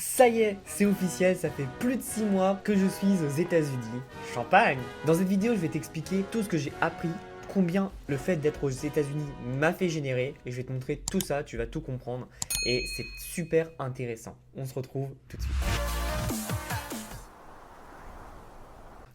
Ça y est, c'est officiel, ça fait plus de 6 mois que je suis aux États-Unis. Champagne! Dans cette vidéo, je vais t'expliquer tout ce que j'ai appris, combien le fait d'être aux États-Unis m'a fait générer, et je vais te montrer tout ça, tu vas tout comprendre, et c'est super intéressant. On se retrouve tout de suite.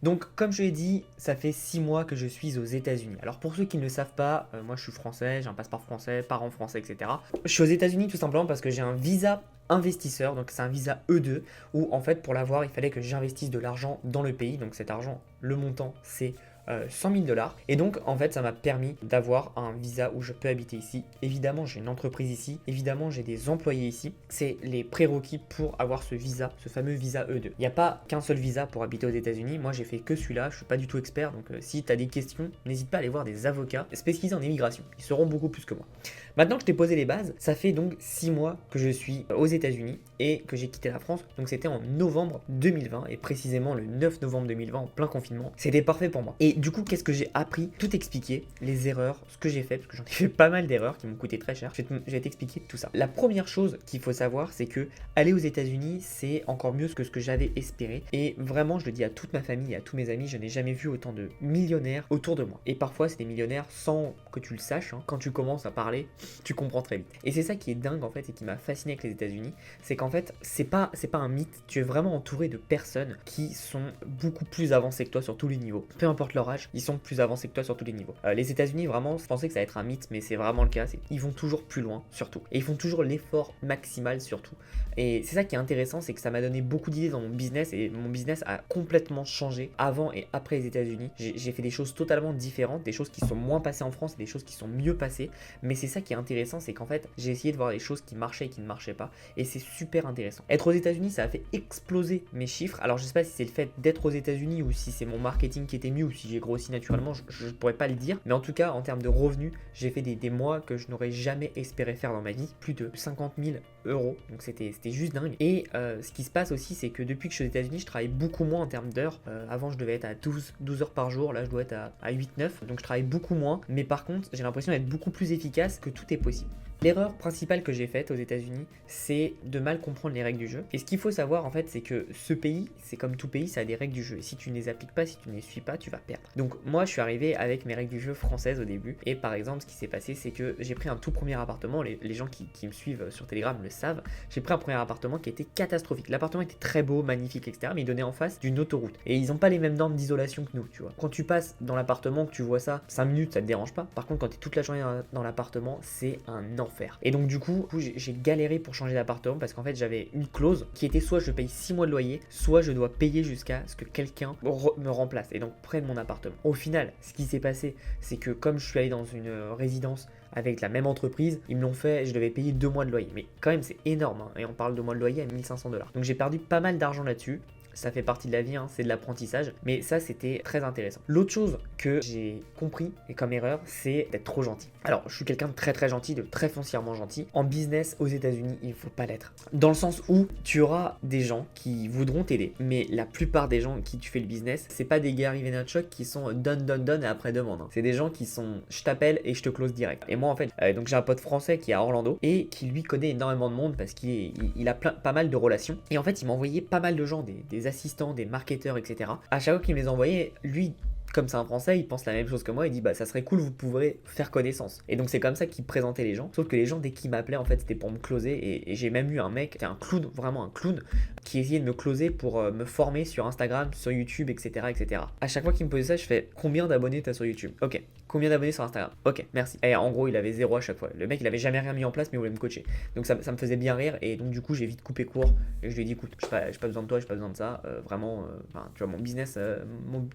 Donc, comme je l'ai dit, ça fait 6 mois que je suis aux États-Unis. Alors, pour ceux qui ne le savent pas, moi je suis français, j'ai un passeport français, parents français, etc. Je suis aux États-Unis tout simplement parce que j'ai un visa investisseur, donc c'est un visa E2, où en fait pour l'avoir, il fallait que j'investisse de l'argent dans le pays. Donc, cet argent, le montant, c'est 100 000 $. Et donc, en fait, ça m'a permis d'avoir un visa où je peux habiter ici. Évidemment, j'ai une entreprise ici. Évidemment, j'ai des employés ici. C'est les prérequis pour avoir ce visa, ce fameux visa E2. Il n'y a pas qu'un seul visa pour habiter aux États-Unis. Moi, j'ai fait que celui-là. Je suis pas du tout expert. Donc, si tu as des questions, n'hésite pas à aller voir des avocats spécialisés en immigration. Ils sauront beaucoup plus que moi. Maintenant que je t'ai posé les bases, ça fait donc 6 mois que je suis aux États-Unis et que j'ai quitté la France. Donc, c'était en novembre 2020 et précisément le 9 novembre 2020 en plein confinement. C'était parfait pour moi. Et du coup, qu'est-ce que j'ai appris? Tout expliquer, les erreurs, ce que j'ai fait, parce que j'en ai fait pas mal d'erreurs qui m'ont coûté très cher. Je vais t'expliquer tout ça. La première chose qu'il faut savoir, c'est que aller aux États-Unis, c'est encore mieux que ce que j'avais espéré. Et vraiment, je le dis à toute ma famille et à tous mes amis, je n'ai jamais vu autant de millionnaires autour de moi. Et parfois, c'est des millionnaires sans que tu le saches. Quand tu commences à parler, tu comprends très vite. Et c'est ça qui est dingue en fait et qui m'a fasciné avec les États-Unis, c'est qu'en fait, c'est pas un mythe. Tu es vraiment entouré de personnes qui sont beaucoup plus avancées que toi sur tous les niveaux. Peu importe leur âge, ils sont plus avancés que toi sur tous les niveaux. Les États-Unis, vraiment, je pensais que ça allait être un mythe, mais c'est vraiment le cas. Ils vont toujours plus loin, surtout. Et ils font toujours l'effort maximal, surtout. Et c'est ça qui est intéressant, c'est que ça m'a donné beaucoup d'idées dans mon business et mon business a complètement changé avant et après les États-Unis. J'ai fait des choses totalement différentes, des choses qui sont moins passées en France et des choses qui sont mieux passées. Mais c'est ça qui est intéressant, c'est qu'en fait, j'ai essayé de voir les choses qui marchaient et qui ne marchaient pas. Et c'est super intéressant. Être aux États-Unis, ça a fait exploser mes chiffres. Alors, je sais pas si c'est le fait d'être aux États-Unis ou si c'est mon marketing qui était mieux ou si j'ai grossi naturellement, je ne pourrais pas le dire. Mais en tout cas, en termes de revenus, j'ai fait des mois que je n'aurais jamais espéré faire dans ma vie. Plus de 50 000 euros. Donc, c'était juste dingue. Et ce qui se passe aussi, c'est que depuis que je suis aux États-Unis, je travaille beaucoup moins en termes d'heures. Avant, je devais être à 12 heures par jour. Là, je dois être à 8-9. Donc, je travaille beaucoup moins. Mais par contre, j'ai l'impression d'être beaucoup plus efficace, que tout est possible. L'erreur principale que j'ai faite aux États-Unis, c'est de mal comprendre les règles du jeu. Et ce qu'il faut savoir en fait, c'est que ce pays, c'est comme tout pays, ça a des règles du jeu. Et si tu ne les appliques pas, si tu ne les suis pas, tu vas perdre. Donc moi, je suis arrivé avec mes règles du jeu françaises au début. Et par exemple, ce qui s'est passé, c'est que j'ai pris un tout premier appartement. Les gens qui me suivent sur Telegram le savent. J'ai pris un premier appartement qui était catastrophique. L'appartement était très beau, magnifique, etc. Mais il donnait en face d'une autoroute. Et ils n'ont pas les mêmes normes d'isolation que nous, tu vois. Quand tu passes dans l'appartement, que tu vois ça, 5 minutes, ça te dérange pas. Par contre, quand tu es toute la journée dans l'appartement, c'est un enfer. Et donc du coup j'ai galéré pour changer d'appartement parce qu'en fait j'avais une clause qui était soit je paye 6 mois de loyer, soit je dois payer jusqu'à ce que quelqu'un me remplace et donc prenne mon appartement. Au final, ce qui s'est passé, c'est que comme je suis allé dans une résidence avec la même entreprise, ils me l'ont fait, je devais payer 2 mois de loyer. Mais quand même c'est énorme, hein, et on parle de mois de loyer à 1500 $. Donc j'ai perdu pas mal d'argent là-dessus. Ça fait partie de la vie, hein, c'est de l'apprentissage, mais ça c'était très intéressant. L'autre chose que j'ai compris et comme erreur, c'est d'être trop gentil. Alors je suis quelqu'un de très gentil, de très foncièrement gentil. En business aux États-Unis, il faut pas l'être. Dans le sens où tu auras des gens qui voudront t'aider, mais la plupart des gens avec qui tu fais le business, c'est pas des Gary Vaynerchuk qui sont donne et après demande. Hein. C'est des gens qui sont je t'appelle et je te close direct. Et moi en fait, donc j'ai un pote français qui est à Orlando et qui lui connaît énormément de monde parce qu'il a pas mal de relations. Et en fait, il m'a envoyé pas mal de gens, des assistants, des marketeurs, etc. À chaque fois qu'il me les envoyait, lui, comme c'est un français, il pense la même chose que moi, il dit bah ça serait cool, vous pourrez faire connaissance. Et donc c'est comme ça qu'il présentait les gens. Sauf que les gens, dès qu'ils m'appelaient, en fait, c'était pour me closer. Et j'ai même eu un mec, c'était un clown, vraiment un clown, qui essayait de me closer pour me former sur Instagram, sur YouTube, etc. etc. À chaque fois qu'il me posait ça, je fais combien d'abonnés t'as sur YouTube? Ok. Combien d'abonnés sur Instagram? Ok, merci. Et en gros, il avait 0 à chaque fois. Le mec, il avait jamais rien mis en place, mais il voulait me coacher. Donc ça me faisait bien rire. Et donc du coup, j'ai vite coupé court. Et je lui ai dit, écoute, j'ai pas besoin de toi, j'ai pas besoin de ça. Vraiment, tu vois, mon business,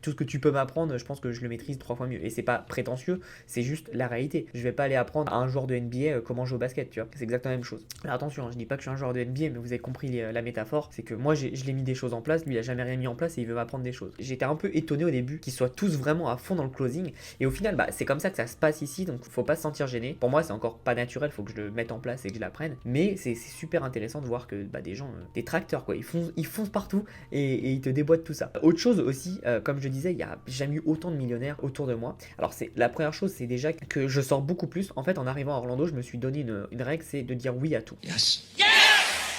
tout ce que tu peux m'apprendre, je pense que je le maîtrise 3 fois mieux. Et c'est pas prétentieux, c'est juste la réalité. Je vais pas aller apprendre à un joueur de NBA comment jouer au basket, tu vois. C'est exactement la même chose. Alors attention, hein, je dis pas que je suis un joueur de NBA, mais vous avez compris la métaphore. C'est que moi, je l'ai mis des choses en place, lui, il a jamais rien mis en place et il veut m'apprendre des choses. J'étais un peu étonné au début qu'ils soient tous vraiment à fond dans le closing. Et au final, bah, c'est comme ça que ça se passe ici, donc faut pas se sentir gêné. Pour moi, c'est encore pas naturel, faut que je le mette en place et que je l'apprenne. Mais c'est super intéressant de voir que bah, des gens, des tracteurs, quoi, ils foncent partout et ils te déboîtent tout ça. Autre chose aussi, comme je disais, il y a jamais eu autant de millionnaires autour de moi. Alors c'est la première chose, c'est déjà que je sors beaucoup plus. En fait, en arrivant à Orlando, je me suis donné une règle, c'est de dire oui à tout. Yes. Yes.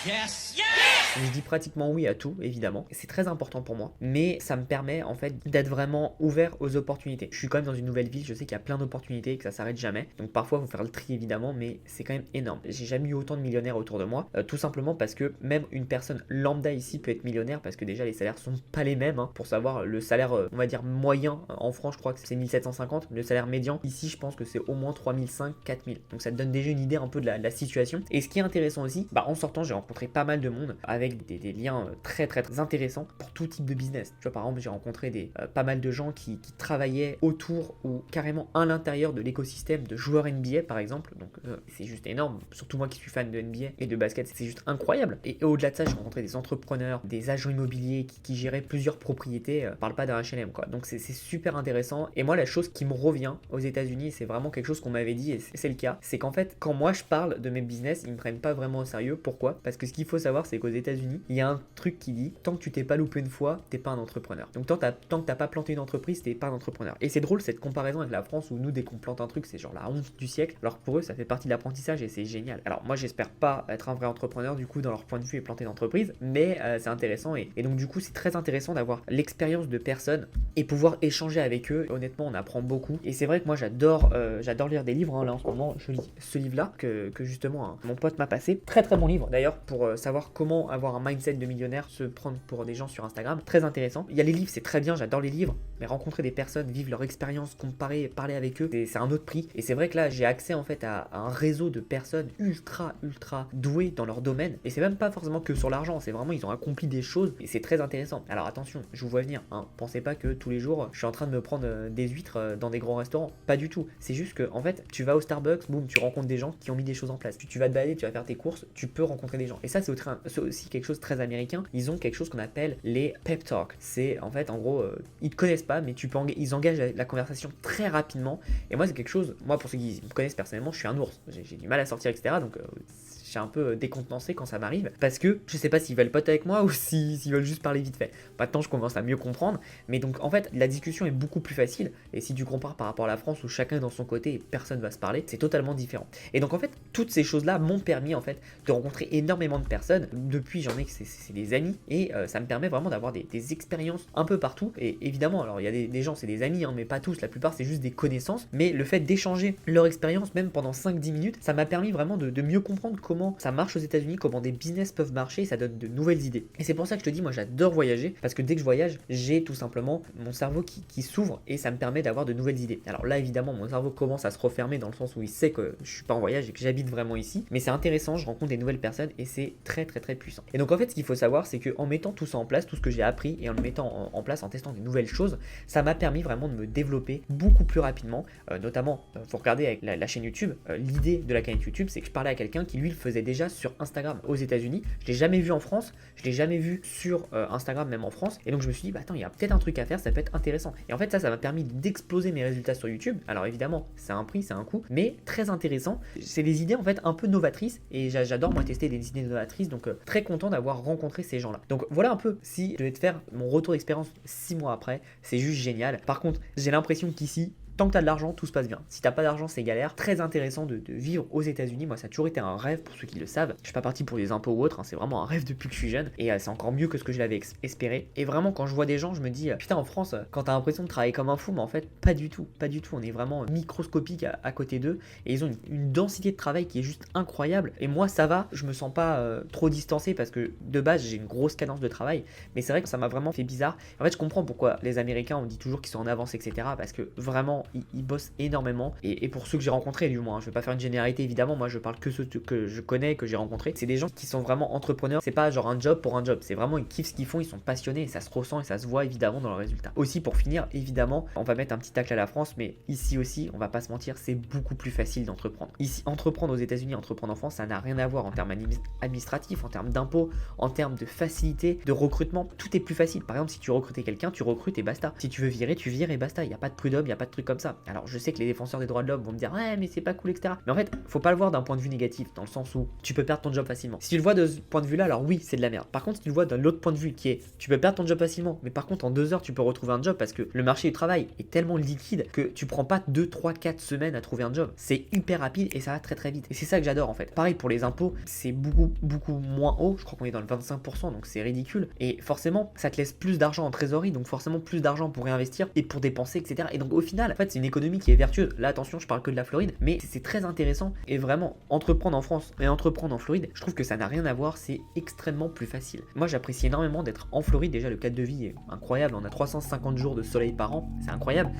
Yes. Yes. Je dis pratiquement oui à tout, évidemment. C'est très important pour moi, mais ça me permet en fait d'être vraiment ouvert aux opportunités. Je suis quand même dans une nouvelle ville, je sais qu'il y a plein d'opportunités et que ça s'arrête jamais. Donc parfois, il faut faire le tri évidemment, mais c'est quand même énorme. J'ai jamais eu autant de millionnaires autour de moi, tout simplement parce que même une personne lambda ici peut être millionnaire parce que déjà les salaires sont pas les mêmes. Pour savoir le salaire, on va dire moyen en France, je crois que c'est 1750. Le salaire médian ici, je pense que c'est au moins 3005, 4000. Donc ça te donne déjà une idée un peu de la situation. Et ce qui est intéressant aussi, en sortant, j'ai rencontré pas mal de monde avec des liens très intéressants pour tout type de business. Tu vois, par exemple, j'ai rencontré pas mal de gens qui travaillaient autour ou carrément à l'intérieur de l'écosystème de joueurs NBA par exemple. Donc c'est juste énorme. Surtout moi qui suis fan de NBA et de basket, c'est juste incroyable. Et au-delà de ça, j'ai rencontré des entrepreneurs, des agents immobiliers qui géraient plusieurs propriétés. Parle pas d'un HLM quoi. Donc c'est super intéressant. Et moi, la chose qui me revient aux États-Unis, c'est vraiment quelque chose qu'on m'avait dit et c'est le cas, c'est qu'en fait, quand moi je parle de mes business, ils me prennent pas vraiment au sérieux. Pourquoi? Parce que ce qu'il faut savoir, c'est qu'aux États-Unis, il y a un truc qui dit tant que tu t'es pas loupé une fois, t'es pas un entrepreneur. Donc tant que t'as pas planté une entreprise, t'es pas un entrepreneur. Et c'est drôle cette comparaison avec la France où nous, dès qu'on plante un truc, c'est genre la honte du siècle. Alors que pour eux, ça fait partie de l'apprentissage et c'est génial. Alors moi, j'espère pas être un vrai entrepreneur du coup dans leur point de vue et planter d'entreprise, mais c'est intéressant et donc du coup, c'est très intéressant d'avoir l'expérience de personnes et pouvoir échanger avec eux. Honnêtement, on apprend beaucoup. Et c'est vrai que moi, j'adore lire des livres. Là en ce moment, je lis ce livre-là que justement mon pote m'a passé. Très bon livre d'ailleurs pour savoir comment avoir un mindset de millionnaire, se prendre pour des gens sur Instagram. Très intéressant. Il y a les livres, c'est très bien, j'adore les livres, mais rencontrer des personnes, vivre leur expérience, comparer, parler avec eux, c'est un autre prix. Et c'est vrai que là, j'ai accès en fait à un réseau de personnes ultra douées dans leur domaine. Et c'est même pas forcément que sur l'argent, c'est vraiment ils ont accompli des choses et c'est très intéressant. Alors attention, je vous vois venir, pensez pas que tous les jours je suis en train de me prendre des huîtres dans des grands restaurants. Pas du tout. C'est juste que en fait, tu vas au Starbucks, boum, tu rencontres des gens qui ont mis des choses en place. Tu vas te balader, tu vas faire tes courses, tu peux rencontrer des gens. Et ça, c'est aussi quelque chose de très américain. Ils ont quelque chose qu'on appelle les pep talk. C'est en fait, en gros, ils te connaissent pas, mais ils engagent la conversation très rapidement. Et moi, c'est quelque chose, moi, pour ceux qui me connaissent personnellement, je suis un ours. J'ai du mal à sortir, etc. Donc, je suis un peu décontenancé quand ça m'arrive parce que je sais pas s'ils veulent poter avec moi ou s'ils veulent juste parler vite fait. Maintenant, je commence à mieux comprendre. Mais donc, en fait, la discussion est beaucoup plus facile. Et si tu compares par rapport à la France où chacun est dans son côté et personne va se parler, c'est totalement différent. Et donc, en fait, toutes ces choses-là m'ont permis en fait de rencontrer énormément de personnes. Depuis, j'en ai que c'est des amis et ça me permet vraiment d'avoir des expériences un peu partout. Et évidemment, alors il y a des gens, c'est des amis, mais pas tous. La plupart, c'est juste des connaissances. Mais le fait d'échanger leur expérience, même pendant 5-10 minutes, ça m'a permis vraiment de mieux comprendre comment ça marche aux États-Unis, comment des business peuvent marcher, et ça donne de nouvelles idées. Et c'est pour ça que je te dis, moi j'adore voyager, parce que dès que je voyage, j'ai tout simplement mon cerveau qui s'ouvre et ça me permet d'avoir de nouvelles idées. Alors là, évidemment, mon cerveau commence à se refermer dans le sens où il sait que je suis pas en voyage et que j'habite vraiment ici, mais c'est intéressant, je rencontre des nouvelles personnes et c'est très puissant. Et donc en fait, ce qu'il faut savoir, c'est qu'en mettant tout ça en place, tout ce que j'ai appris et en le mettant en place, en testant des nouvelles choses, ça m'a permis vraiment de me développer beaucoup plus rapidement. Notamment, faut regarder avec la chaîne YouTube, l'idée de la chaîne YouTube, c'est que je parlais à quelqu'un qui lui le faisait déjà sur Instagram aux États-Unis. Je l'ai jamais vu en France, je l'ai jamais vu sur Instagram même en France. Et donc je me suis dit, attends, il y a peut-être un truc à faire, ça peut être intéressant. Et en fait, ça m'a permis d'exploser mes résultats sur YouTube. Alors évidemment, c'est un prix, c'est un coût, mais très intéressant. C'est des idées en fait un peu novatrices et j'adore moi tester des idées novatrices. Donc très content d'avoir rencontré ces gens-là. Donc voilà un peu, si je devais te faire mon retour d'expérience 6 mois après, c'est juste génial. Par contre, j'ai l'impression qu'ici, tant que tu as de l'argent, tout se passe bien. Si tu n'as pas d'argent, c'est galère. Très intéressant de vivre aux États-Unis. Moi, ça a toujours été un rêve pour ceux qui le savent. Je suis pas parti pour les impôts ou autre. C'est vraiment un rêve depuis que je suis jeune. Et c'est encore mieux que ce que je l'avais espéré. Et vraiment, quand je vois des gens, je me dis, putain, en France, quand tu as l'impression de travailler comme un fou, mais en fait, pas du tout. Pas du tout. On est vraiment microscopique à côté d'eux. Et ils ont une densité de travail qui est juste incroyable. Et moi, ça va. Je me sens pas trop distancé parce que de base, j'ai une grosse cadence de travail. Mais c'est vrai que ça m'a vraiment fait bizarre. En fait, je comprends pourquoi les Américains, on dit toujours qu'ils sont en avance, etc. Parce que vraiment, ils bossent énormément. Et pour ceux que j'ai rencontrés, du moins, je vais pas faire une généralité évidemment, moi je parle que ceux que je connais, que j'ai rencontrés. C'est des gens qui sont vraiment entrepreneurs. C'est pas genre un job pour un job. C'est vraiment, ils kiffent ce qu'ils font, ils sont passionnés et ça se ressent et ça se voit évidemment dans leurs résultats. Aussi, pour finir, évidemment, on va mettre un petit tacle à la France, mais ici aussi, on va pas se mentir, c'est beaucoup plus facile d'entreprendre. Ici, entreprendre aux États-Unis, entreprendre en France, ça n'a rien à voir en termes administratifs, en termes d'impôts, en termes de facilité, de recrutement. Tout est plus facile. Par exemple, si tu recrutais quelqu'un, tu recrutes et basta. Si tu veux virer, tu vires et basta. Il n'y a pas de prud'homme, il n'y a pas de truc comme ça. Alors je sais que les défenseurs des droits de l'homme vont me dire ouais mais c'est pas cool, etc. Mais en fait, faut pas le voir d'un point de vue négatif, dans le sens où tu peux perdre ton job facilement. Si tu le vois de ce point de vue là, alors oui c'est de la merde. Par contre si tu le vois d'un autre point de vue qui est tu peux perdre ton job facilement, mais par contre en 2 heures tu peux retrouver un job parce que le marché du travail est tellement liquide que tu prends pas 2, 3, 4 semaines à trouver un job. C'est hyper rapide et ça va très très vite. Et c'est ça que j'adore en fait. Pareil pour les impôts, c'est beaucoup moins haut. Je crois qu'on est dans le 25%, donc c'est ridicule. Et forcément, ça te laisse plus d'argent en trésorerie, donc forcément plus d'argent pour réinvestir et pour dépenser, etc. Et donc au final, en fait, c'est une économie qui est vertueuse. Là, attention, je parle que de la Floride, mais c'est très intéressant. Et vraiment, entreprendre en France et entreprendre en Floride, je trouve que ça n'a rien à voir. C'est extrêmement plus facile. Moi, j'apprécie énormément d'être en Floride. Déjà, le cadre de vie est incroyable. On a 350 jours de soleil par an. C'est incroyable.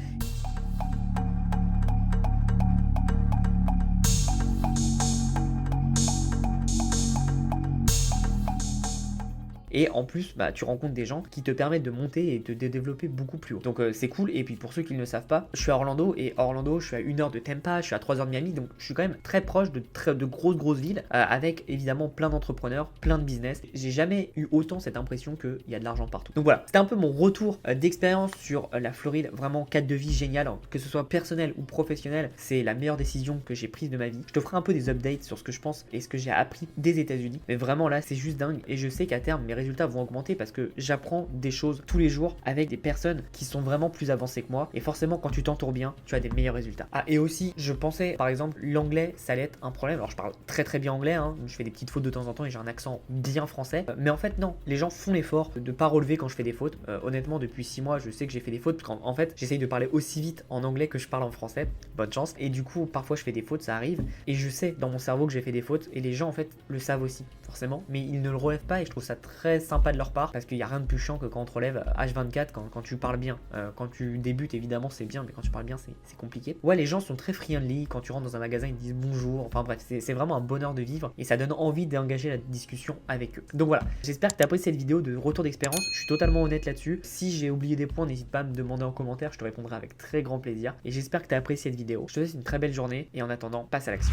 Et en plus, bah, tu rencontres des gens qui te permettent de monter et de te développer beaucoup plus haut. Donc c'est cool. Et puis pour ceux qui ne le savent pas, je suis à Orlando. Et à Orlando, je suis à 1 heure de Tampa, je suis à 3 heures de Miami. Donc je suis quand même très proche de grosses villes avec évidemment plein d'entrepreneurs, plein de business. J'ai jamais eu autant cette impression qu'il y a de l'argent partout. Donc voilà, c'était un peu mon retour d'expérience sur la Floride. Vraiment, cadre de vie génial, hein. Que ce soit personnel ou professionnel, c'est la meilleure décision que j'ai prise de ma vie. Je te ferai un peu des updates sur ce que je pense et ce que j'ai appris des États-Unis. Mais vraiment là, c'est juste dingue. Et je sais qu'à terme, mes résultats vont augmenter parce que j'apprends des choses tous les jours avec des personnes qui sont vraiment plus avancées que moi. Et forcément, quand tu t'entoures bien, tu as des meilleurs résultats. Ah, et aussi, je pensais, par exemple, l'anglais, ça allait être un problème. Alors, je parle très bien anglais, hein. Je fais des petites fautes de temps en temps et j'ai un accent bien français. Mais en fait, non. Les gens font l'effort de pas relever quand je fais des fautes. Honnêtement, depuis 6 mois, je sais que j'ai fait des fautes. En fait, j'essaye de parler aussi vite en anglais que je parle en français. Bonne chance. Et du coup, parfois, je fais des fautes, ça arrive. Et je sais dans mon cerveau que j'ai fait des fautes. Et les gens, en fait, le savent aussi, forcément. Mais ils ne le relèvent pas et je trouve ça très sympa de leur part parce qu'il n'y a rien de plus chiant que quand on te relève H24 quand tu parles bien. Quand tu débutes, évidemment, c'est bien, mais quand tu parles bien, c'est compliqué. Ouais, les gens sont très friendly. Quand tu rentres dans un magasin, ils te disent bonjour. Enfin bref, c'est vraiment un bonheur de vivre et ça donne envie d'engager la discussion avec eux. Donc voilà, j'espère que tu as apprécié cette vidéo de retour d'expérience. Je suis totalement honnête là-dessus. Si j'ai oublié des points, n'hésite pas à me demander en commentaire. Je te répondrai avec très grand plaisir. Et j'espère que tu as apprécié cette vidéo. Je te souhaite une très belle journée et en attendant, passe à l'action.